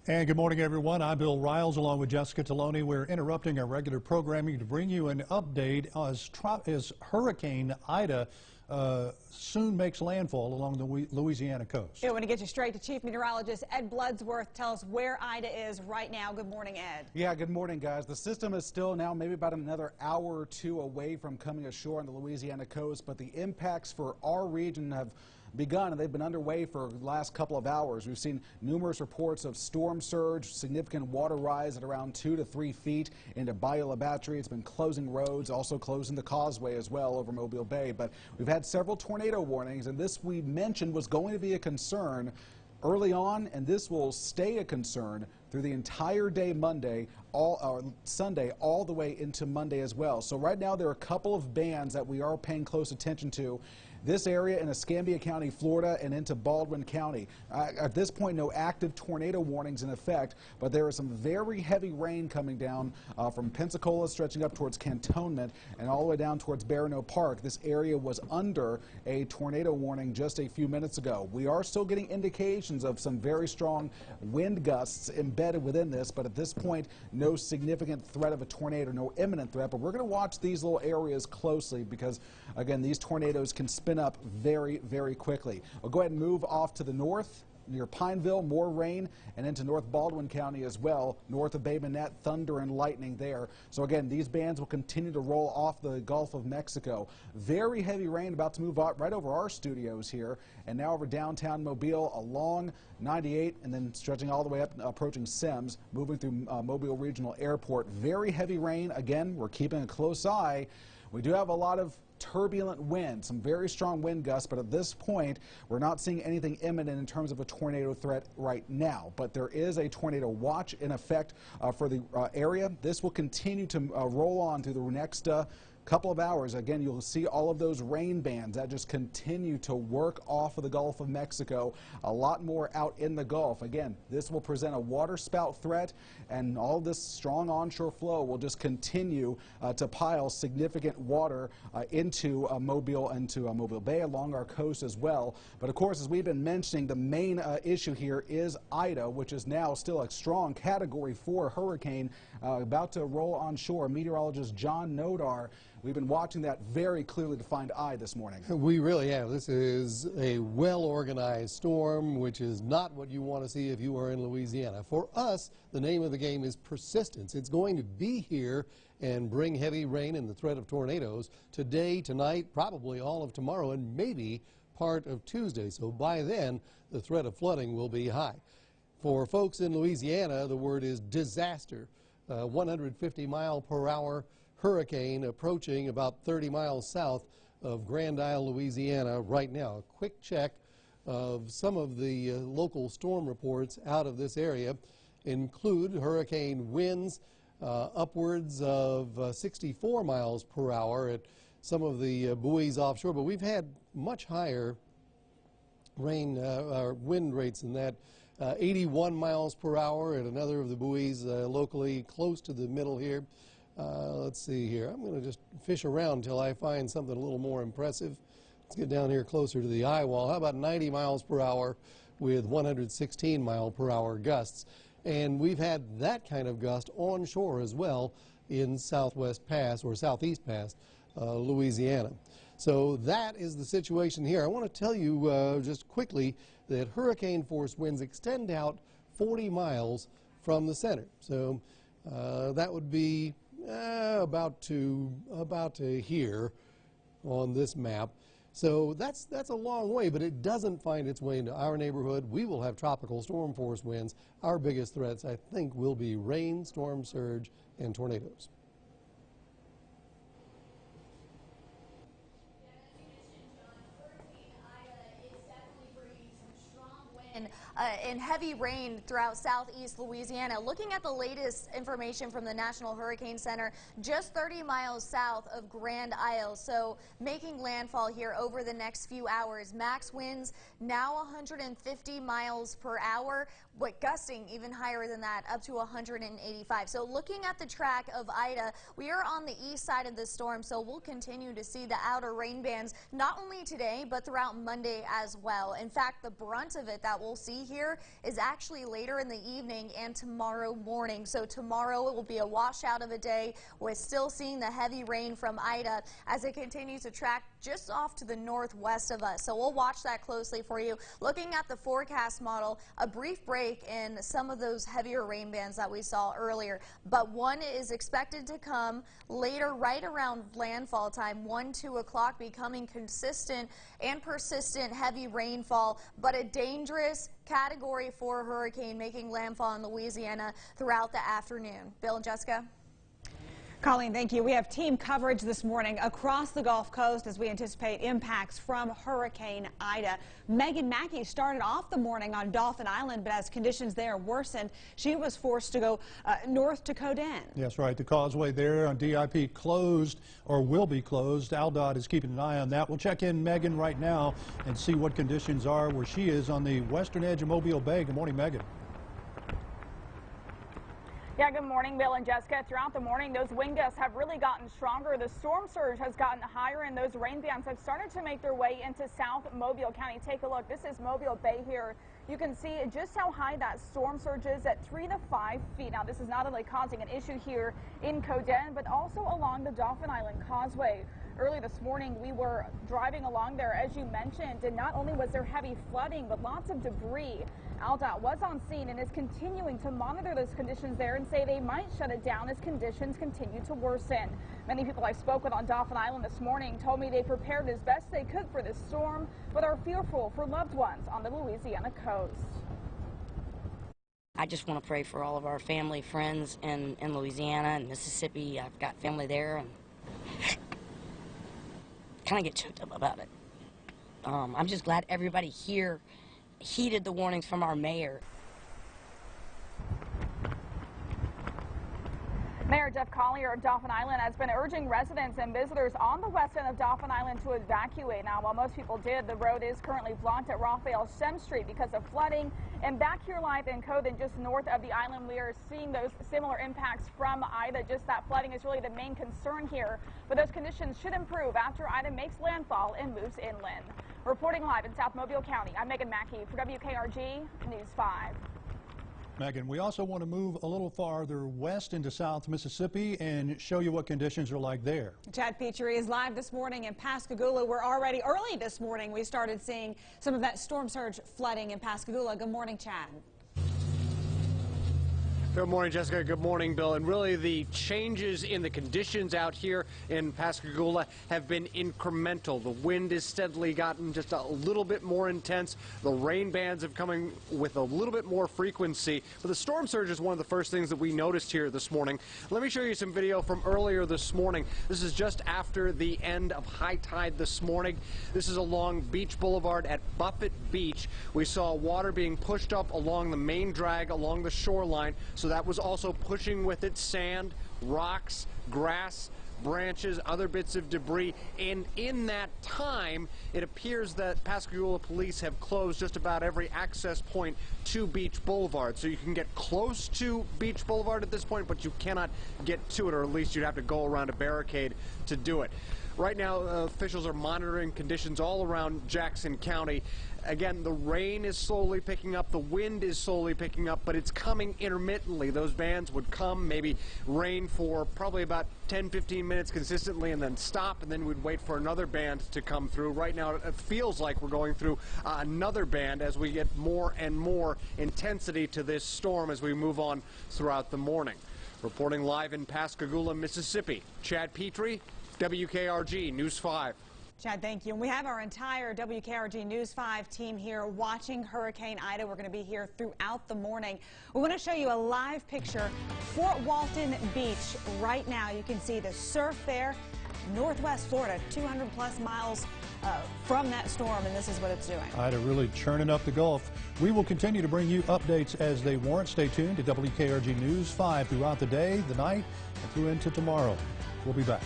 And good morning, everyone. I'm Bill Riles along with Jessica Taloni. We're interrupting our regular programming to bring you an update as Hurricane Ida soon makes landfall along the Louisiana coast. We want to get you straight to Chief Meteorologist Ed Bloodsworth. Tell us where Ida is right now. Good morning, Ed. Yeah, good morning, guys. The system is still now maybe about another hour or two away from coming ashore on the Louisiana coast, but the impacts for our region have begun, and they've been underway for the last couple of hours. We've seen numerous reports of storm surge, significant water rise at around 2 to 3 feet into Bayou La Batterie. It's been closing roads, also closing the causeway as well over Mobile Bay. But we've had several tornado warnings, and this we mentioned was going to be a concern early on, and this will stay a concern through the entire day Sunday, all the way into Monday as well. So right now there are a couple of bands that we are paying close attention to. This area in Escambia County, Florida, and into Baldwin County. At this point, no active tornado warnings in effect, but there is some very heavy rain coming down from Pensacola, stretching up towards Cantonment, and all the way down towards Barano Park. This area was under a tornado warning just a few minutes ago. We are still getting indications of some very strong wind gusts embedded within this, but at this point, no significant threat of a tornado, no imminent threat. But we're going to watch these little areas closely because, again, these tornadoes can spin up very, very quickly. We'll go ahead and move off to the north near Pineville, more rain, and into North Baldwin County as well, north of Bay Minette, thunder and lightning there. So again, these bands will continue to roll off the Gulf of Mexico. Very heavy rain about to move out right over our studios here, and now over downtown Mobile along 98, and then stretching all the way up, approaching Sims, moving through Mobile Regional Airport. Very heavy rain. Again, we're keeping a close eye. We do have a lot of turbulent wind, some very strong wind gusts, but at this point we're not seeing anything imminent in terms of a tornado threat right now. But there is a tornado watch in effect for the area. This will continue to roll on through the next couple of hours. Again, you'll see all of those rain bands that just continue to work off of the Gulf of Mexico. A lot more out in the Gulf. Again, this will present a water spout threat, and all this strong onshore flow will just continue to pile significant water into Mobile Bay along our coast as well. But of course, as we've been mentioning, the main issue here is Ida, which is now still a strong Category 4 hurricane about to roll onshore. Meteorologist John Nodar, we've been watching that very clearly defined eye this morning. We really have. This is a well-organized storm, which is not what you want to see if you are in Louisiana. For us, the name of the game is persistence. It's going to be here and bring heavy rain and the threat of tornadoes today, tonight, probably all of tomorrow, and maybe part of Tuesday. So by then, the threat of flooding will be high. For folks in Louisiana, the word is disaster. 150-mile-per-hour hurricane approaching about 30 miles south of Grand Isle, Louisiana right now. A quick check of some of the local storm reports out of this area include hurricane winds upwards of 64 miles per hour at some of the buoys offshore, but we've had much higher wind rates than that. 81 miles per hour at another of the buoys locally close to the middle here. Let's see here. I'm going to just fish around until I find something a little more impressive. Let's get down here closer to the eye wall. How about 90 miles per hour with 116 mile per hour gusts? And we've had that kind of gust onshore as well in Southwest Pass or Southeast Pass, Louisiana. So that is the situation here. I want to tell you just quickly that hurricane force winds extend out 40 miles from the center. So that would be about to here on this map. So that's a long way, but it doesn't find its way into our neighborhood. We will have tropical storm force winds. Our biggest threats, I think, will be rain, storm surge, and tornadoes. And heavy rain throughout southeast Louisiana. Looking at the latest information from the National Hurricane Center, just 30 miles south of Grand Isle, so making landfall here over the next few hours. Max winds now 150 miles per hour, but gusting even higher than that, up to 185. So looking at the track of Ida, we are on the east side of the storm, so we'll continue to see the outer rain bands not only today, but throughout Monday as well. In fact, the brunt of it that we'll see here is actually later in the evening and tomorrow morning. So tomorrow it will be a washout of a day with still seeing the heavy rain from Ida as it continues to track just off to the northwest of us. So we'll watch that closely for you. Looking at the forecast model, a brief break in some of those heavier rain bands that we saw earlier, but one is expected to come later, right around landfall time, 1-2 o'clock, becoming consistent and persistent heavy rainfall, but a dangerous Category 4 hurricane making landfall in Louisiana throughout the afternoon. Bill and Jessica. Colleen, thank you. We have team coverage this morning across the Gulf Coast as we anticipate impacts from Hurricane Ida. Megan Mackey started off the morning on Dauphin Island, but as conditions there worsened, she was forced to go north to Coden. Yes, right. The causeway there on DIP closed or will be closed. AlDOT is keeping an eye on that. We'll check in Megan right now and see what conditions are where she is on the western edge of Mobile Bay. Good morning, Megan. Yeah, good morning, Bill and Jessica. Throughout the morning, those wind gusts have really gotten stronger. The storm surge has gotten higher, and those rain bands have started to make their way into South Mobile County. Take a look. This is Mobile Bay here. You can see just how high that storm surge is at 3 to 5 feet. Now, this is not only causing an issue here in Coden, but also along the Dauphin Island Causeway. Early this morning, we were driving along there, as you mentioned, and not only was there heavy flooding, but lots of debris. AlDOT was on scene and is continuing to monitor those conditions there and say they might shut it down as conditions continue to worsen. Many people I spoke with on Dauphin Island this morning told me they prepared as best they could for this storm, but are fearful for loved ones on the Louisiana coast. I just want to pray for all of our family, friends in Louisiana and Mississippi. I've got family there and kind of get choked up about it. I'm just glad everybody here heeded the warnings from our mayor. Mayor Jeff Collier of Dauphin Island has been urging residents and visitors on the west end of Dauphin Island to evacuate. Now, while most people did, the road is currently blocked at Raphael Shem Street because of flooding. And back here live in Coden, just north of the island, we are seeing those similar impacts from Ida. Just that flooding is really the main concern here. But those conditions should improve after Ida makes landfall and moves inland. Reporting live in South Mobile County, I'm Megan Mackey for WKRG News 5. Megan, we also want to move a little farther west into South Mississippi and show you what conditions are like there. Chad Petrie is live this morning in Pascagoula. We're already early this morning. We started seeing some of that storm surge flooding in Pascagoula. Good morning, Chad. Good morning, Jessica. Good morning, Bill. And really, the changes in the conditions out here in Pascagoula have been incremental. The wind has steadily gotten just a little bit more intense. The rain bands have come with a little bit more frequency. But the storm surge is one of the first things that we noticed here this morning. Let me show you some video from earlier this morning. This is just after the end of high tide this morning. This is along Beach Boulevard at Buffett Beach. We saw water being pushed up along the main drag along the shoreline. So that was also pushing with it sand, rocks, grass, branches, other bits of debris. And in that time, it appears that Pascagoula police have closed just about every access point to Beach Boulevard. So you can get close to Beach Boulevard at this point, but you cannot get to it, or at least you'd have to go around a barricade to do it. Right now, officials are monitoring conditions all around Jackson County. Again, the rain is slowly picking up, the wind is slowly picking up, but it's coming intermittently. Those bands would come, maybe rain for probably about 10-15 minutes consistently and then stop, and then we'd wait for another band to come through. Right now, it feels like we're going through another band as we get more and more intensity to this storm as we move on throughout the morning. Reporting live in Pascagoula, Mississippi, Chad Petrie, WKRG News 5. Chad, thank you. And we have our entire WKRG News 5 team here watching Hurricane Ida. We're going to be here throughout the morning. We want to show you a live picture. Fort Walton Beach right now. You can see the surf there. Northwest Florida, 200-plus miles from that storm, and this is what it's doing. Ida really churning up the Gulf. We will continue to bring you updates as they warrant. Stay tuned to WKRG News 5 throughout the day, the night, and through into tomorrow. We'll be back.